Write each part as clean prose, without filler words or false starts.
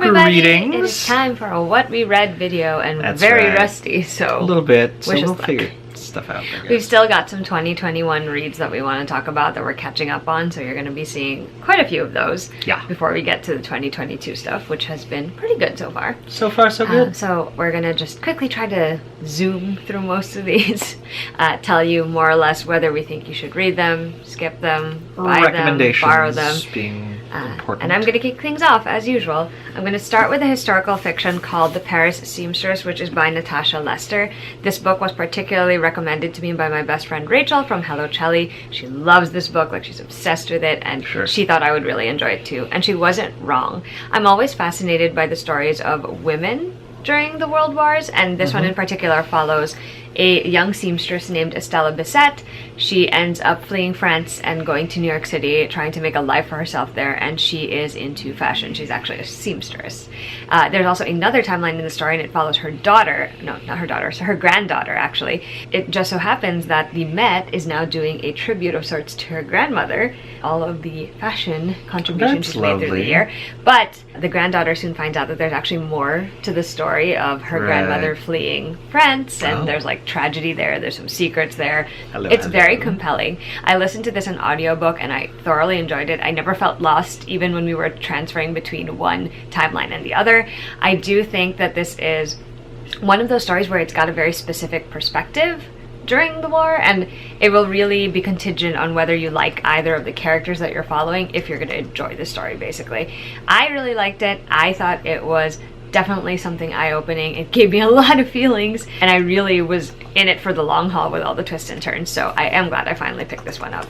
everybody! Greetings. It is time for a What We Read video, and That's very right. rusty, so... A little bit, so wish us we'll luck. figure stuff out there. We've still got some 2021 reads that we want to talk about that we're catching up on, so you're going to be seeing quite a few of those before we get to the 2022 stuff, which has been pretty good so far. So far, so good. So we're going to just quickly try to zoom through most of these, tell you more or less whether we think you should read them, skip them, buy them, borrow them. Being important. And I'm going to kick things off, as usual. I'm going to start with a historical fiction called The Paris Seamstress, which is by Natasha Lester. This book was particularly recommended to me by my best friend Rachel from Hello Chelly. She loves this book, like she's obsessed with it, and she thought I would really enjoy it too. And she wasn't wrong. I'm always fascinated by the stories of women during the World Wars, and this one in particular follows a young seamstress named Estella Bisset. She ends up fleeing France and going to New York City, trying to make a life for herself there, and she is into fashion. She's actually a seamstress. There's also another timeline in the story, and it follows her daughter. No, not her daughter, so her granddaughter, actually. It just so happens that the Met is now doing a tribute of sorts to her grandmother, all of the fashion contributions she's made through the year. But the granddaughter soon finds out that there's actually more to the story of her grandmother fleeing France, and there's like tragedy there, there's some secrets there. It's very compelling. I listened to this in audiobook and I thoroughly enjoyed it. I never felt lost even when we were transferring between one timeline and the other. I do think that this is one of those stories where it's got a very specific perspective during the war, and it will really be contingent on whether you like either of the characters that you're following if you're going to enjoy the story, basically. I really liked it. I thought it was definitely something eye-opening. It gave me a lot of feelings, and I really was in it for the long haul with all the twists and turns, so I am glad I finally picked this one up.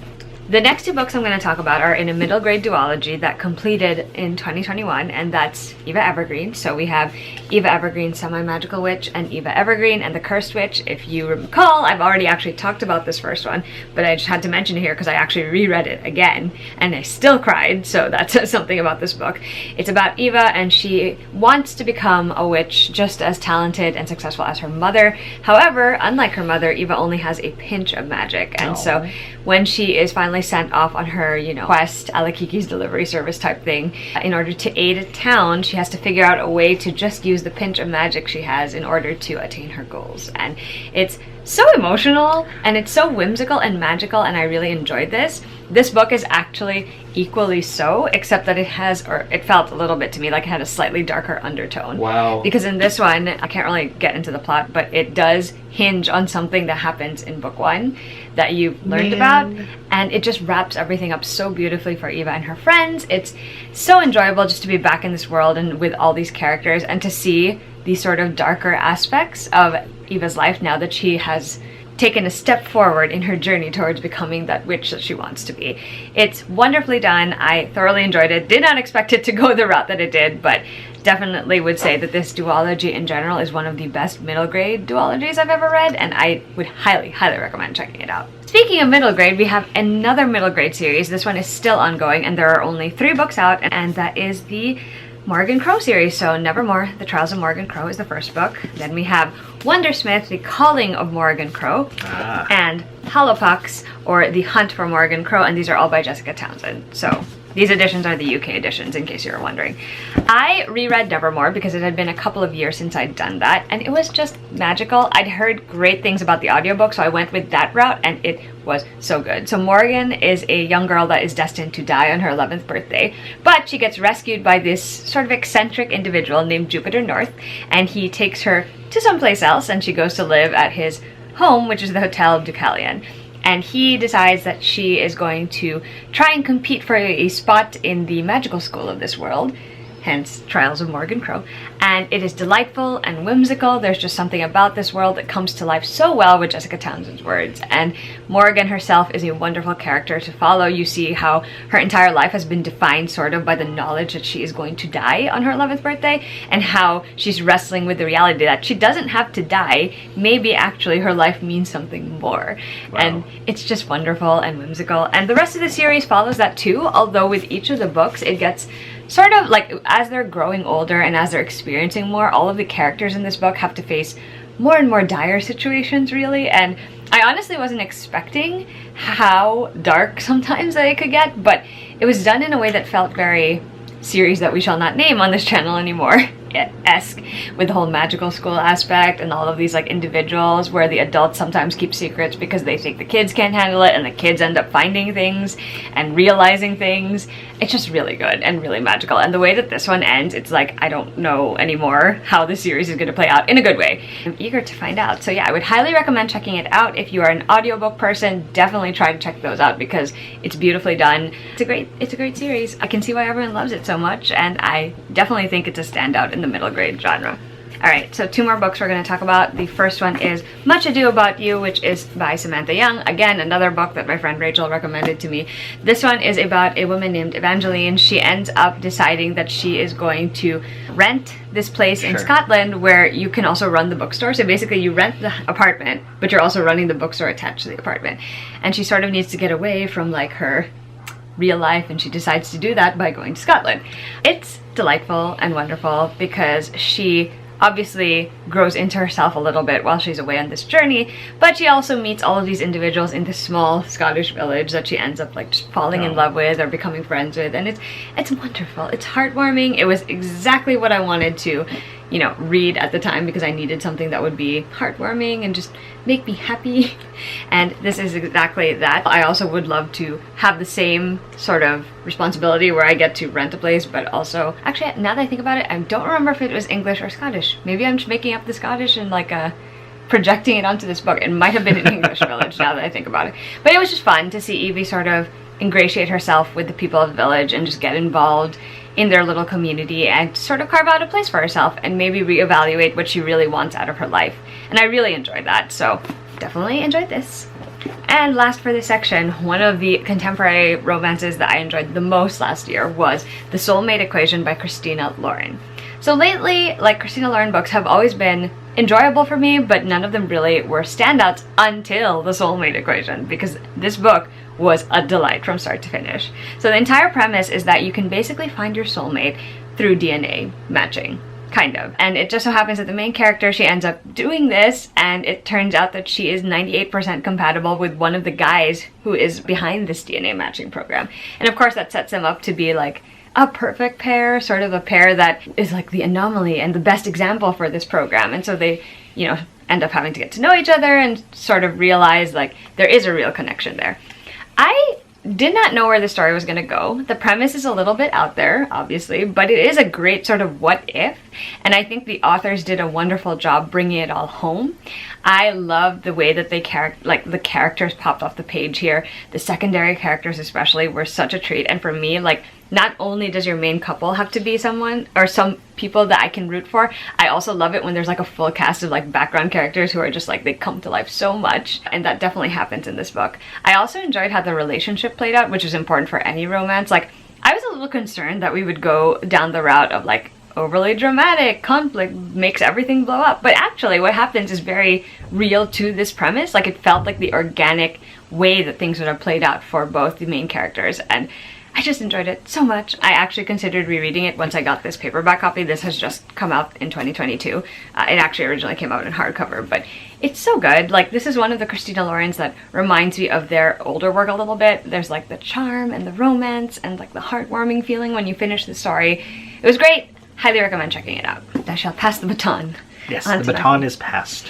The next two books I'm going to talk about are in a middle grade duology that completed in 2021, and that's Eva Evergreen. So we have Eva Evergreen, Semi-Magical Witch, and Eva Evergreen and the Cursed Witch. If you recall, I've already actually talked about this first one, but I just had to mention it here because I actually reread it again, and I still cried, so that says something about this book. It's about Eva, and she wants to become a witch just as talented and successful as her mother. However, unlike her mother, Eva only has a pinch of magic, and so when she is finally sent off on her, quest, a la Kiki's Delivery Service type thing, in order to aid a town, she has to figure out a way to just use the pinch of magic she has in order to attain her goals. And it's so emotional, and it's so whimsical and magical, and I really enjoyed this. This book is actually equally so, except that it has, or it felt a little bit to me like it had a slightly darker undertone. Wow. Because in this one, I can't really get into the plot, but it does hinge on something that happens in book one that you've learned about, and it just wraps everything up so beautifully for Eva and her friends. It's so enjoyable just to be back in this world and with all these characters, and to see these sort of darker aspects of Eva's life now that she has taken a step forward in her journey towards becoming that witch that she wants to be. It's wonderfully done. I thoroughly enjoyed it. Did not expect it to go the route that it did, but definitely would say that this duology in general is one of the best middle grade duologies I've ever read, and I would highly, highly recommend checking it out. Speaking of middle grade, we have another middle grade series. This one is still ongoing, and there are only 3 books out, and that is the Morrigan Crow series. So Nevermore, The Trials of Morrigan Crow is the first book. Then we have Wondersmith, The Calling of Morrigan Crow, and Hollowpox, or The Hunt for Morrigan Crow, and these are all by Jessica Townsend. So these editions are the UK editions, in case you were wondering. I reread Nevermore because it had been a couple of years since I'd done that, and it was just magical. I'd heard great things about the audiobook, so I went with that route, and it was so good. So Morrigan is a young girl that is destined to die on her 11th birthday, but she gets rescued by this sort of eccentric individual named Jupiter North, and he takes her to someplace else, and she goes to live at his home, which is the Hotel Deucalion. And he decides that she is going to try and compete for a spot in the magical school of this world, hence Trials of Morrigan Crow. And it is delightful and whimsical. There's just something about this world that comes to life so well with Jessica Townsend's words. And Morrigan herself is a wonderful character to follow. You see how her entire life has been defined sort of by the knowledge that she is going to die on her 11th birthday, and how she's wrestling with the reality that she doesn't have to die. Maybe actually her life means something more. Wow. And it's just wonderful and whimsical. And the rest of the series follows that too, although with each of the books it gets sort of like, as they're growing older and as they're experiencing more, all of the characters in this book have to face more and more dire situations, really. And I honestly wasn't expecting how dark sometimes they could get, but it was done in a way that felt very series that we shall not name on this channel anymore esque, with the whole magical school aspect and all of these like individuals where the adults sometimes keep secrets because they think the kids can't handle it, and the kids end up finding things and realizing things. It's just really good and really magical, and the way that this one ends, it's like I don't know anymore how the series is going to play out in a good way. I'm eager to find out. So yeah, I would highly recommend checking it out. If you are an audiobook person, definitely try to check those out because it's beautifully done. It's a great series. I can see why everyone loves it so much, and I definitely think it's a standout in the middle grade genre. Alright, so 2 more books we're going to talk about. The first one is Much Ado About You, which is by Samantha Young. Again, another book that my friend Rachel recommended to me. This one is about a woman named Evangeline. She ends up deciding that she is going to rent this place in Scotland where you can also run the bookstore. So basically you rent the apartment, but you're also running the bookstore attached to the apartment. And she sort of needs to get away from like her real life, and she decides to do that by going to Scotland. It's delightful and wonderful because she obviously grows into herself a little bit while she's away on this journey, but she also meets all of these individuals in this small Scottish village that she ends up like just falling in love with or becoming friends with, and it's wonderful. It's heartwarming. It was exactly what I wanted to, you know, read at the time because I needed something that would be heartwarming and just make me happy, and this is exactly that. I also would love to have the same sort of responsibility where I get to rent a place, but also, actually, now that I think about it, I don't remember if it was English or Scottish. Maybe I'm just making up the Scottish and like projecting it onto this book. It might have been an English village now that I think about it. But it was just fun to see Evie sort of ingratiate herself with the people of the village and just get involved in their little community and sort of carve out a place for herself and maybe reevaluate what she really wants out of her life. And I really enjoyed that, so definitely enjoyed this. And last for this section, one of the contemporary romances that I enjoyed the most last year was The Soulmate Equation by Christina Lauren. So lately, like, Christina Lauren books have always been enjoyable for me, but none of them really were standouts until The Soulmate Equation, because this book was a delight from start to finish. So the entire premise is that you can basically find your soulmate through DNA matching, kind of. And it just so happens that the main character, she ends up doing this, and it turns out that she is 98% compatible with one of the guys who is behind this DNA matching program. And of course that sets them up to be like a perfect pair, sort of a pair that is like the anomaly and the best example for this program. And so they, you know, end up having to get to know each other and sort of realize like there is a real connection there. I did not know where the story was going to go. The premise is a little bit out there, obviously, but it is a great sort of what if, and I think the authors did a wonderful job bringing it all home. I love the way that they the characters popped off the page here. The secondary characters especially were such a treat, and for me, like, not only does your main couple have to be someone or some people that I can root for, I also love it when there's like a full cast of like background characters who are just like, they come to life so much, and that definitely happens in this book. I also enjoyed how the relationship played out, which is important for any romance. Like, I was a little concerned that we would go down the route of like overly dramatic conflict makes everything blow up, but actually what happens is very real to this premise. Like, it felt like the organic way that things would have played out for both the main characters, and I just enjoyed it so much. I actually considered rereading it once I got this paperback copy. This has just come out in 2022. It actually originally came out in hardcover, but it's so good. Like, this is one of the Christina Laurens that reminds me of their older work a little bit. There's like the charm and the romance and like the heartwarming feeling when you finish the story. It was great. Highly recommend checking it out. I shall pass the baton. Yes, the baton is passed.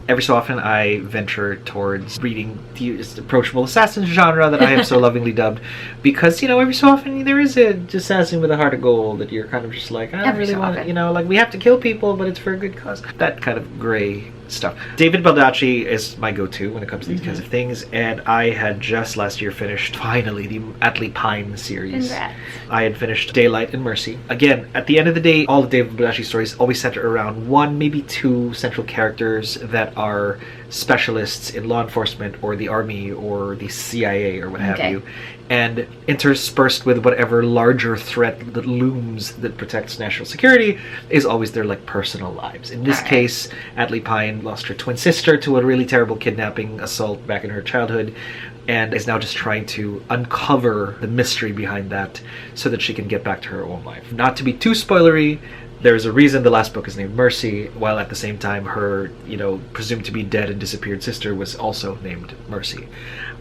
Every so often I venture towards reading the approachable assassin genre that I have so lovingly dubbed, because, you know, every so often there is a assassin with a heart of gold that you're kind of just like, I don't really want it, you know, like, we have to kill people, but it's for a good cause. That kind of gray stuff. David Baldacci is my go-to when it comes to these kinds of things, and I had just last year finished, finally, the ATLEE Pine series. Congrats. I had finished Daylight and Mercy. Again, at the end of the day, all the David Baldacci stories always center around one, maybe two central characters that are specialists in law enforcement or the army or the CIA or what have you, and interspersed with whatever larger threat that looms that protects national security is always their like personal lives. In this case, ATLEE Pine lost her twin sister to a really terrible kidnapping assault back in her childhood, and is now just trying to uncover the mystery behind that so that she can get back to her own life. Not to be too spoilery, There's a reason the last book is named Mercy, while at the same time her, you know, presumed to be dead and disappeared sister was also named Mercy.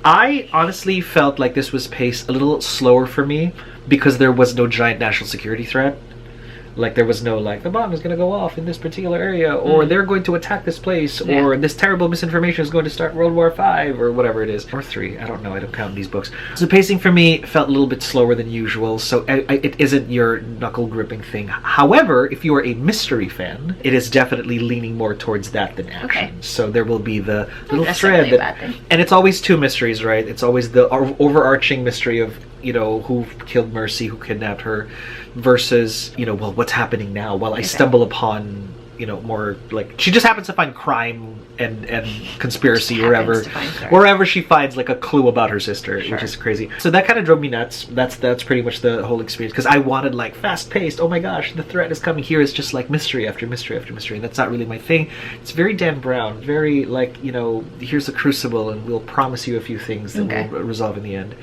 I honestly felt like this was paced a little slower for me because there was no giant national security threat. Like, there was no, like, the bomb is going to go off in this particular area, or they're going to attack this place, or this terrible misinformation is going to start World War V, or whatever it is. Or 3, I don't know, I don't count these books. So pacing for me felt a little bit slower than usual, so it isn't your knuckle-gripping thing. However, if you are a mystery fan, it is definitely leaning more towards that than action. Okay. So there will be the little thread that... And it's always two mysteries, right? It's always the overarching mystery of, you know, who killed Mercy, who kidnapped her, versus, you know, well, what's happening now? Well, I stumble upon, you know, more like, she just happens to find crime and conspiracy wherever she finds like a clue about her sister, which is crazy. So that kind of drove me nuts. That's pretty much the whole experience, because I wanted like fast-paced, oh my gosh, the threat is coming. Here is just like mystery after mystery after mystery, and that's not really my thing. It's very Dan Brown, very like, you know, here's the crucible and we'll promise you a few things that will resolve in the end.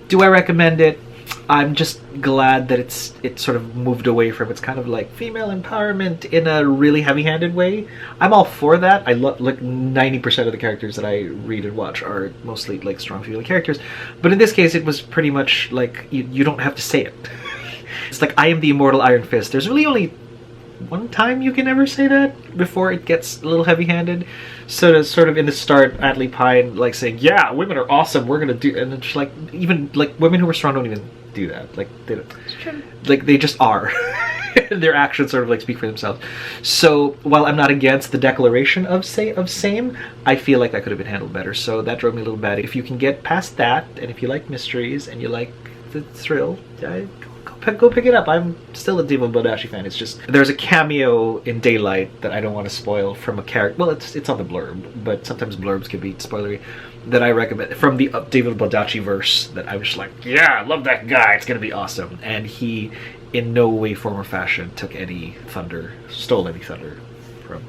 Do I recommend it? I'm just glad that it sort of moved away from, it's kind of like female empowerment in a really heavy-handed way. I'm all for that. I love, like, 90% of the characters that I read and watch are mostly like strong female characters, but in this case it was pretty much like you don't have to say it. It's like, I am the immortal Iron Fist. There's really only one time you can ever say that before it gets a little heavy-handed. So to sort of in the start, ATLEE Pine like saying, yeah, women are awesome, we're gonna do, and it's like, even like women who are strong don't even do that. Like, they don't, like, they just are. Their actions sort of like speak for themselves. So while I'm not against the declaration of same, I feel like that could have been handled better. So that drove me a little bad. If you can get past that, and if you like mysteries and you like the thrill, go pick it up. I'm still a Diva Badashi fan. It's just, there's a cameo in Daylight that I don't want to spoil from a character. Well, it's on the blurb, but sometimes blurbs can be spoilery. That I recommend from the David Baldacci verse. That I was just like, yeah, I love that guy. It's gonna be awesome. And he, in no way, form, or fashion, took any thunder, stole any thunder from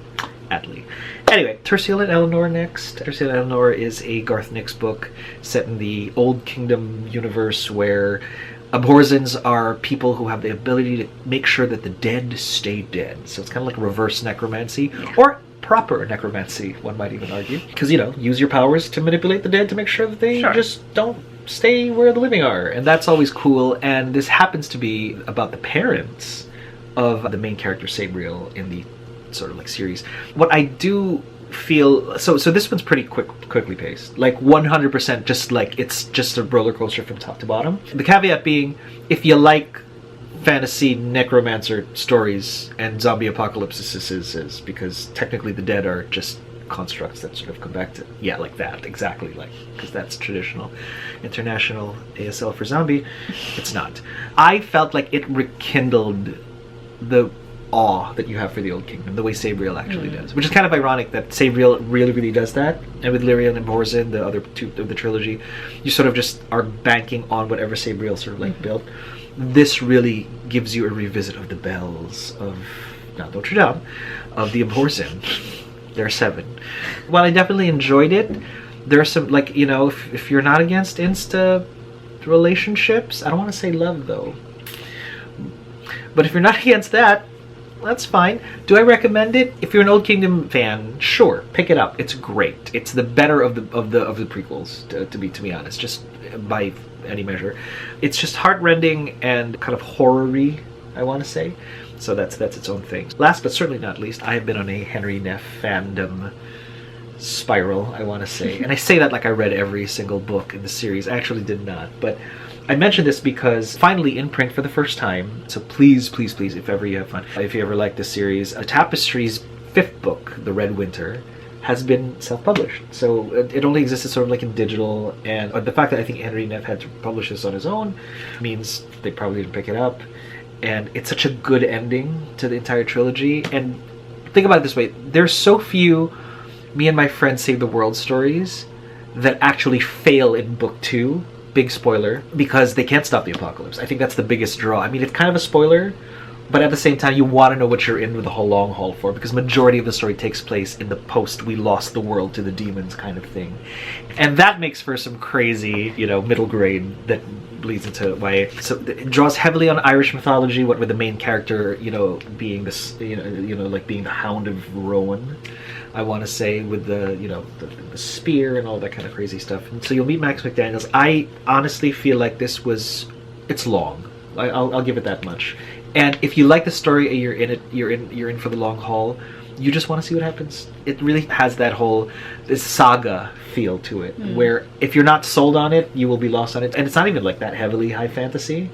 ATLEE. Anyway, TERCIEL and ELINOR next. TERCIEL and ELINOR is a Garth Nix book set in the Old Kingdom universe where Abhorzans are people who have the ability to make sure that the dead stay dead. So it's kind of like reverse necromancy, or proper necromancy, one might even argue. Because, you know, use your powers to manipulate the dead to make sure that they just don't stay where the living are. And that's always cool. And this happens to be about the parents of the main character, Sabriel, in the sort of like series. What I do feel, so this one's pretty quickly paced, like 100%, just like, it's just a roller coaster from top to bottom. The caveat being, if you like fantasy necromancer stories and zombie apocalypses, because technically the dead are just constructs that sort of come back to, yeah, like that, exactly, like, because that's traditional international ASL for zombie. It's not. I felt like it rekindled the awe that you have for the Old Kingdom, the way Sabriel actually does, which is kind of ironic that Sabriel really does that, and with Lyrian and Abhorzan, the other two of the trilogy, you sort of just are banking on whatever Sabriel sort of like built. This really gives you a revisit of the bells of, not Notre Dame, of the Abhorzan. There are 7. While I definitely enjoyed it, there are some, like, you know, if you're not against insta relationships, I don't want to say love though, but if you're not against that, that's fine. Do I recommend it? If you're an Old Kingdom fan, sure, pick it up. It's great. It's the better of the prequels, to be honest, just by any measure. It's just heartrending and kind of horror-y, I want to say. So that's its own thing. Last but certainly not least, I have been on a Henry Neff fandom spiral, I want to say. And I say that like I read every single book in the series. I actually did not, but I mention this because finally in print for the first time, so please, if ever you have fun, if you ever like this series, Tapestry's 5th book, The Red Winter, has been self-published. So it only existed sort of like in digital, and the fact that I think Henry Neff had to publish this on his own means they probably didn't pick it up. And it's such a good ending to the entire trilogy. And think about it this way, there's so few Me and My Friends Save the World stories that actually fail in book 2. Big spoiler, because they can't stop the apocalypse. I think that's the biggest draw. I mean, it's kind of a spoiler, but at the same time you want to know what you're in with the whole long haul for, because majority of the story takes place in the post we lost the world to the demons kind of thing, and that makes for some crazy, you know, middle grade that bleeds into YA. So it draws heavily on Irish mythology, what with the main character, you know, being this, you know, like being the Hound of Rowan, I want to say, with the, you know, the spear and all that kind of crazy stuff. And so you'll meet Max McDaniels. I honestly feel like this was, it's long. I'll give it that much. And if you like the story and you're in it, you're in for the long haul, you just want to see what happens. It really has that whole this saga feel to it, where if you're not sold on it, you will be lost on it. And it's not even like that heavily high fantasy,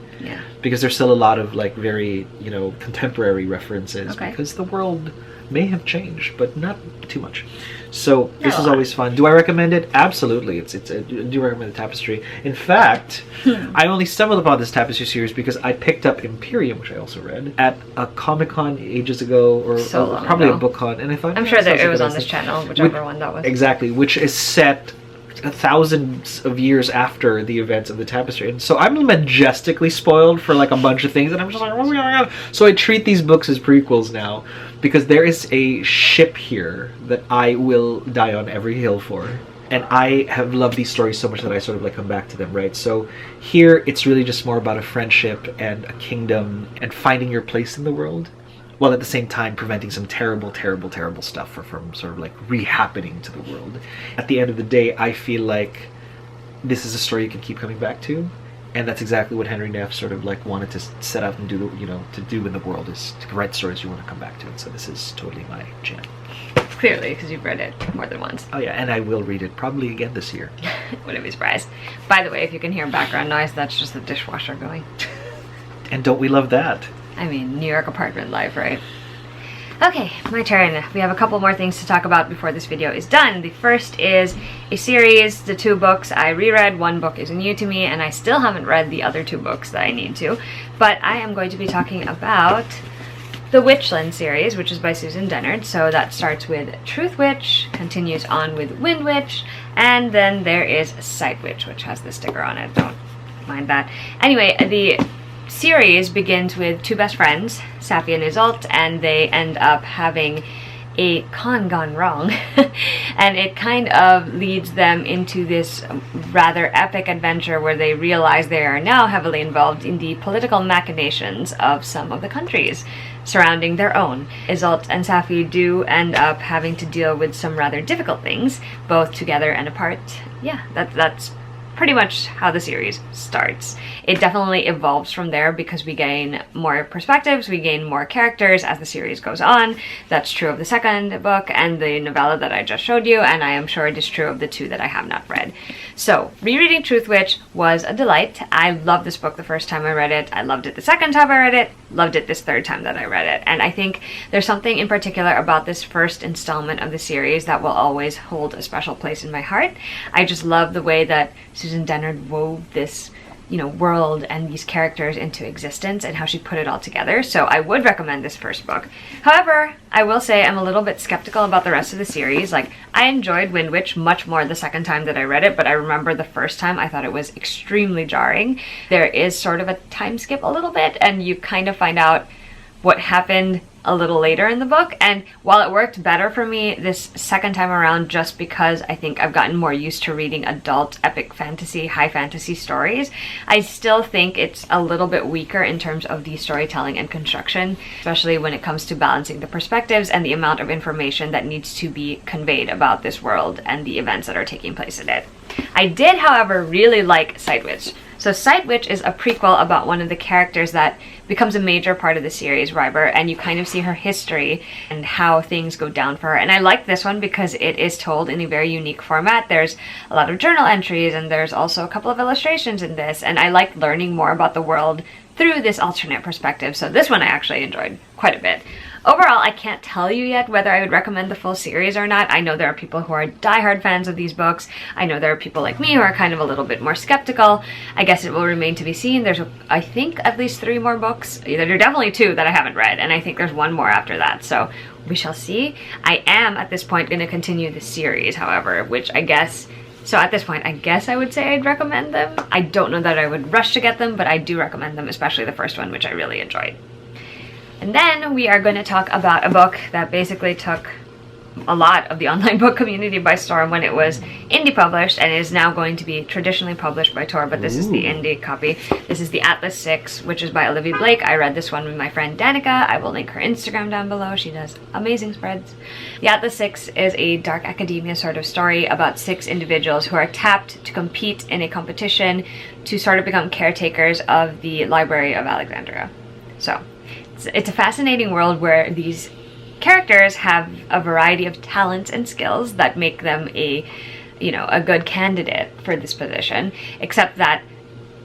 because there's still a lot of like very, you know, contemporary references, because the world may have changed, but not too much. So this is always fun. Do I recommend it? Absolutely. I do recommend the Tapestry. In fact, I only stumbled upon this Tapestry series because I picked up Imperium, which I also read, at a Comic-Con ages ago, or probably a book con, and I thought, I'm sure that it was on this channel, whichever one that was. Exactly, which is set thousands of years after the events of the Tapestry, and so I'm majestically spoiled for like a bunch of things, and I'm just like, oh my god. So I treat these books as prequels now, because there is a ship here that I will die on every hill for, and I have loved these stories so much that I sort of like come back to them, right? So here it's really just more about a friendship and a kingdom and finding your place in the world, while at the same time preventing some terrible, terrible, terrible stuff from sort of like re-happening to the world. At the end of the day, I feel like this is a story you can keep coming back to, and that's exactly what Henry Neff sort of like wanted to set out and do, you know, to do in the world, is to write stories you want to come back to. And so this is totally my jam. Clearly, because you've read it more than once. Oh yeah, and I will read it probably again this year. Wouldn't be surprised. By the way, if you can hear background noise, that's just the dishwasher going. And don't we love that? I mean, New York apartment life, right? Okay, my turn. We have a couple more things to talk about before this video is done. The first is a series, the 2 books I reread. 1 book is new to me, and I still haven't read the other 2 books that I need to. But I am going to be talking about the Witchlands series, which is by Susan Dennard. So that starts with Truth Witch, continues on with Wind Witch, and then there is Sight Witch, which has the sticker on it. Don't mind that. Anyway, the series begins with 2 best friends, Safi and Isolde, and they end up having a con gone wrong. And it kind of leads them into this rather epic adventure where they realize they are now heavily involved in the political machinations of some of the countries surrounding their own. Isolde and Safi do end up having to deal with some rather difficult things, both together and apart. Yeah, that's pretty much how the series starts. It definitely evolves from there because we gain more perspectives, we gain more characters as the series goes on. That's true of the second book and the novella that I just showed you, and I am sure it is true of the 2 that I have not read. So, rereading Truth Witch was a delight. I loved this book the first time I read it. I loved it the second time I read it. Loved it this third time that I read it. And I think there's something in particular about this first installment of the series that will always hold a special place in my heart. I just love the way that Susan Dennard wove this, you know, world and these characters into existence, and how she put it all together. So I would recommend this first book. However, I will say I'm a little bit skeptical about the rest of the series. Like, I enjoyed Wind Witch much more the second time that I read it, but I remember the first time I thought it was extremely jarring. There is sort of a time skip a little bit, and you kind of find out what happened a little later in the book. And while it worked better for me this second time around, just because I think I've gotten more used to reading adult epic fantasy, high fantasy stories, I still think it's a little bit weaker in terms of the storytelling and construction, especially when it comes to balancing the perspectives and the amount of information that needs to be conveyed about this world and the events that are taking place in it. I did, however, really like Sight Witch. So Sight Witch is a prequel about one of the characters that becomes a major part of the series, Ryber, and you kind of see her history and how things go down for her. And I like this one because it is told in a very unique format. There's a lot of journal entries, and there's also a couple of illustrations in this, and I like learning more about the world through this alternate perspective. So this one I actually enjoyed quite a bit. Overall, I can't tell you yet whether I would recommend the full series or not. I know there are people who are diehard fans of these books. I know there are people like me who are kind of a little bit more skeptical. I guess it will remain to be seen. There's, I think, at least 3 more books. There are definitely 2 that I haven't read, and I think there's 1 more after that. So we shall see. I am, at this point, going to continue the series, however, which I guess... So at this point, I guess I would say I'd recommend them. I don't know that I would rush to get them, but I do recommend them, especially the first one, which I really enjoyed. And then we are going to talk about a book that basically took a lot of the online book community by storm when it was indie published, and is now going to be traditionally published by Tor, but this is the indie copy. This is the Atlas 6, which is by Olivia Blake. I read this one with my friend Danica. I will link her Instagram down below. She does amazing spreads. The Atlas 6 is a dark academia sort of story about 6 individuals who are tapped to compete in a competition to sort of become caretakers of the Library of Alexandria. So it's a fascinating world where these characters have a variety of talents and skills that make them a good candidate for this position, except that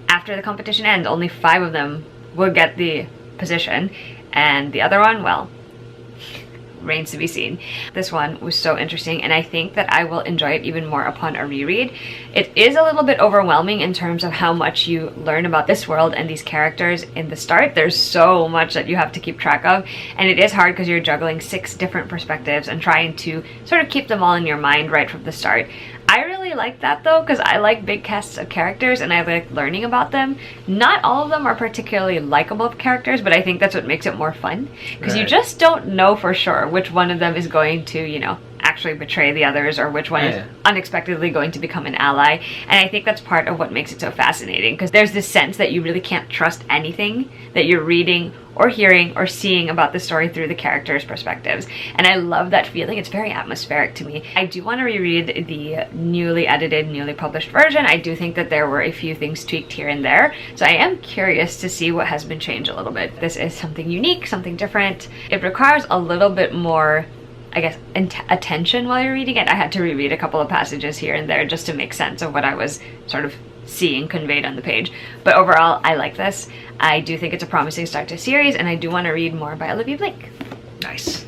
after the competition ends, only 5 of them will get the position, and the other one, well, remains to be seen. This one was so interesting, and I think that I will enjoy it even more upon a reread. It is a little bit overwhelming in terms of how much you learn about this world and these characters in the start. There's so much that you have to keep track of, and it is hard because you're juggling 6 different perspectives and trying to sort of keep them all in your mind right from the start. I really like that though, because I like big casts of characters and I like learning about them. Not all of them are particularly likable characters, but I think that's what makes it more fun, because you just don't know for sure which one of them is going to, actually betray the others, or which one is unexpectedly going to become an ally. And I think that's part of what makes it so fascinating, because there's this sense that you really can't trust anything that you're reading or hearing or seeing about the story through the characters' perspectives. And I love that feeling. It's very atmospheric to me. I do want to reread the newly edited, newly published version. I do think that there were a few things tweaked here and there, so I am curious to see what has been changed a little bit. This is something unique, something different. It requires a little bit more, I guess, attention while you're reading it. I had to reread a couple of passages here and there just to make sense of what I was sort of seeing conveyed on the page. But overall, I like this. I do think it's a promising start to a series, and I do want to read more by Olivia Blake. Nice.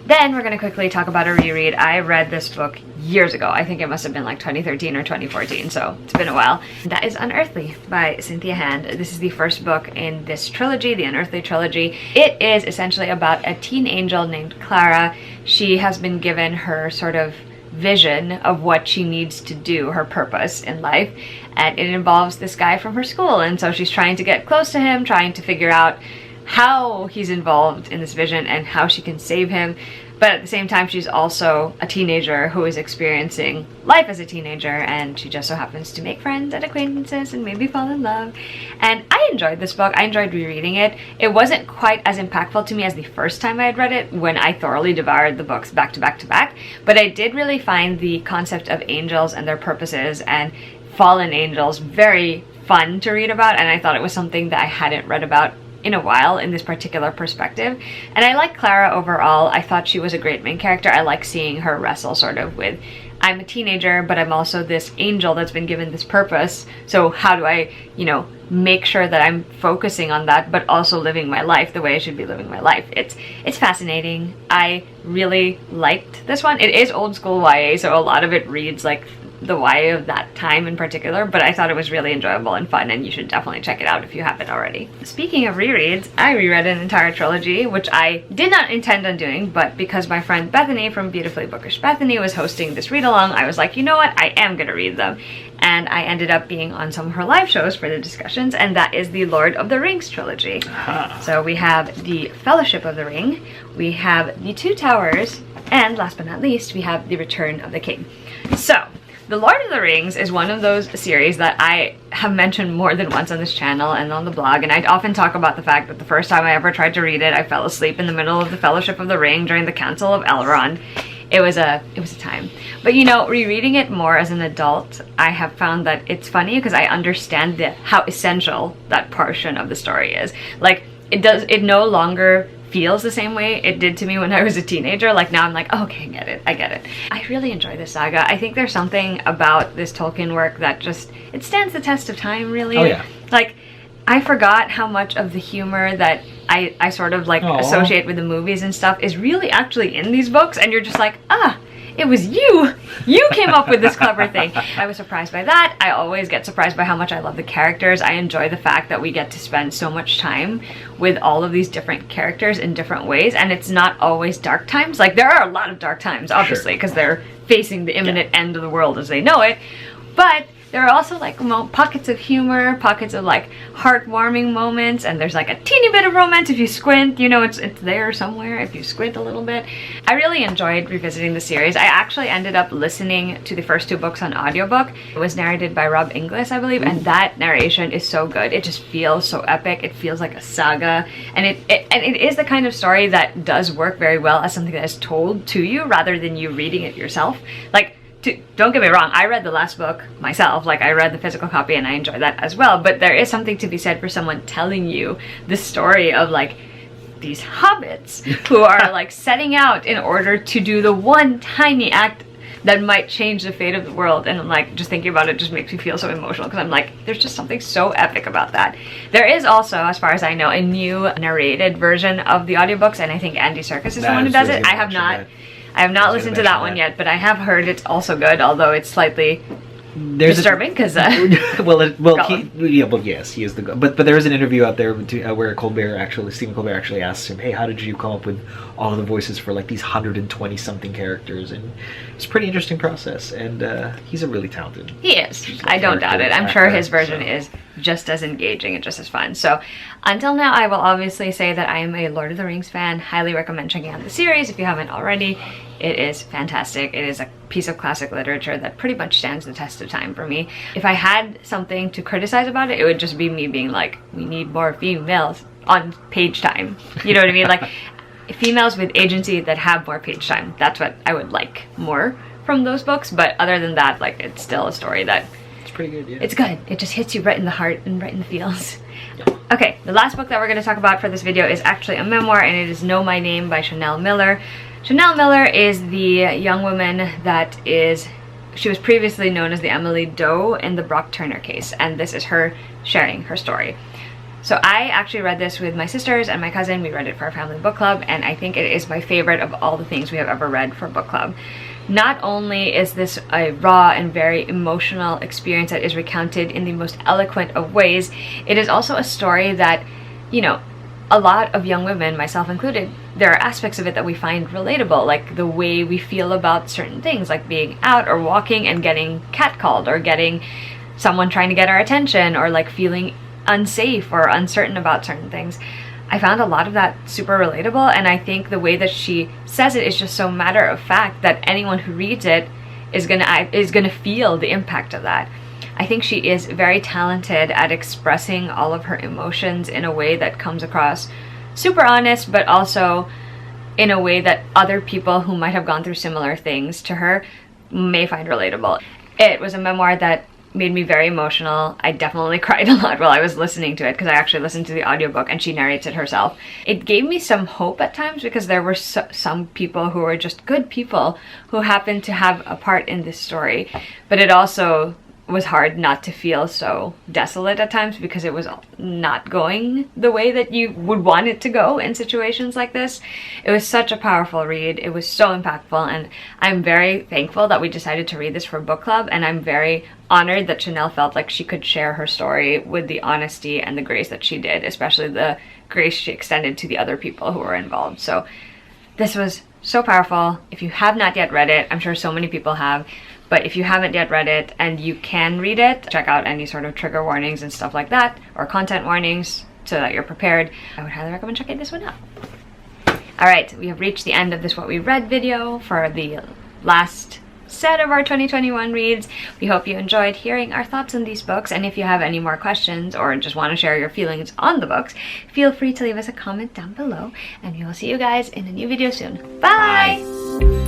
Then we're going to quickly talk about a reread. I read this book years ago. I think it must have been like 2013 or 2014, so it's been a while. That is Unearthly by Cynthia Hand. This is the first book in this trilogy, the Unearthly trilogy. It is essentially about a teen angel named Clara. She has been given her sort of vision of what she needs to do, her purpose in life, and it involves this guy from her school, and so she's trying to get close to him, trying to figure out how he's involved in this vision and how she can save him. But at the same time, she's also a teenager who is experiencing life as a teenager, and she just so happens to make friends and acquaintances and maybe fall in love. And I enjoyed this book. I enjoyed rereading it. It wasn't quite as impactful to me as the first time I had read it, when I thoroughly devoured the books back to back to back. But I did really find the concept of angels and their purposes and fallen angels very fun to read about, and I thought it was something that I hadn't read about in a while in this particular perspective. And I like Clara overall. I thought she was a great main character. I like seeing her wrestle sort of with, I'm a teenager, but I'm also this angel that's been given this purpose. So how do I, make sure that I'm focusing on that, but also living my life the way I should be living my life? It's fascinating. I really liked this one. It is old school YA, so a lot of it reads like the YA of that time in particular, but I thought it was really enjoyable and fun, and you should definitely check it out if you haven't already. Speaking of rereads, I reread an entire trilogy, which I did not intend on doing, but because my friend Bethany from Beautifully Bookish Bethany was hosting this read-along, I was like, you know what, I am gonna read them. And I ended up being on some of her live shows for the discussions, and that is the Lord of the Rings trilogy. So we have the Fellowship of the Ring, we have the Two Towers, and last but not least, we have the Return of the King. So The Lord of the Rings is one of those series that I have mentioned more than once on this channel and on the blog, and I often talk about the fact that the first time I ever tried to read it, I fell asleep in the middle of the Fellowship of the Ring during the Council of Elrond. It was a time. But rereading it more as an adult, I have found that it's funny because I understand how essential that portion of the story is. Like, it no longer feels the same way it did to me when I was a teenager. Like, now I'm like, oh, okay, I get it. I really enjoy this saga. I think there's something about this Tolkien work that just, it stands the test of time, really. Oh, yeah. Like, I forgot how much of the humor that I sort of like associate with the movies and stuff is really actually in these books, and you're just like, it was you! You came up with this clever thing. I was surprised by that. I always get surprised by how much I love the characters. I enjoy the fact that we get to spend so much time with all of these different characters in different ways, and it's not always dark times. Like, there are a lot of dark times, obviously, because they're facing the imminent end of the world as they know it, but there are also like pockets of humor, pockets of like heartwarming moments, and there's like a teeny bit of romance if you squint. You know, it's there somewhere if you squint a little bit. I really enjoyed revisiting the series. I actually ended up listening to the first 2 books on audiobook. It was narrated by Rob Inglis, I believe, and that narration is so good. It just feels so epic. It feels like a saga, and it is the kind of story that does work very well as something that is told to you rather than you reading it yourself. Like, don't get me wrong, I read the last book myself, like I read the physical copy and I enjoyed that as well, but there is something to be said for someone telling you the story of like these hobbits who are like setting out in order to do the one tiny act that might change the fate of the world. And I'm like, just thinking about it just makes me feel so emotional, because I'm like, there's just something so epic about that. There is also, as far as I know, a new narrated version of the audiobooks, and I think Andy Serkis is the one who does it. I have not listened to that one yet, but I have heard it's also good, although it's slightly disturbing because yes, he is the but there is an interview out there where Stephen Colbert actually asks him, hey, how did you come up with all of the voices for like these 120 something characters? And it's a pretty interesting process, and he's a really talented, he is, I don't doubt it. I'm sure his version is just as engaging and just as fun. So until now, I will obviously say that I am a Lord of the Rings fan. Highly recommend checking out the series if you haven't already. It is fantastic. It is a piece of classic literature that pretty much stands the test of time for me. If I had something to criticize about it, it would just be me being like, we need more females on page time. You know what I mean? Like, females with agency that have more page time. That's what I would like more from those books. But other than that, like, it's still a story that pretty good, yeah. It's good. It just hits you right in the heart and right in the feels. Okay, the last book that we're going to talk about for this video is actually a memoir, and it is Know My Name by Chanel Miller. Chanel Miller is the young woman that she was previously known as the Emily Doe in the Brock Turner case, and this is her sharing her story. So I actually read this with my sisters and my cousin. We read it for our family book club, and I think it is my favorite of all the things we have ever read for book club. Not only is this a raw and very emotional experience that is recounted in the most eloquent of ways, it is also a story that, you know, a lot of young women, myself included, there are aspects of it that we find relatable, like the way we feel about certain things, like being out or walking and getting catcalled, or getting someone trying to get our attention, or like feeling unsafe or uncertain about certain things. I found a lot of that super relatable, and I think the way that she says it is just so matter of fact that anyone who reads it is gonna feel the impact of that. I think she is very talented at expressing all of her emotions in a way that comes across super honest, but also in a way that other people who might have gone through similar things to her may find relatable. It was a memoir that made me very emotional. I definitely cried a lot while I was listening to it, because I actually listened to the audiobook and she narrates it herself. It gave me some hope at times, because there were some people who were just good people who happened to have a part in this story, but it also was hard not to feel so desolate at times, because it was not going the way that you would want it to go in situations like this. It was such a powerful read. It was so impactful, and I'm very thankful that we decided to read this for book club, and I'm very honored that Chanel felt like she could share her story with the honesty and the grace that she did, especially the grace she extended to the other people who were involved. So this was so powerful. If you have not yet read it, I'm sure so many people have, but if you haven't yet read it and you can read it, check out any sort of trigger warnings and stuff like that, or content warnings, so that you're prepared. I would highly recommend checking this one out. Alright, we have reached the end of this What We Read video for the last set of our 2021 reads. We hope you enjoyed hearing our thoughts on these books, and if you have any more questions or just want to share your feelings on the books, feel free to leave us a comment down below, and we will see you guys in a new video soon. Bye!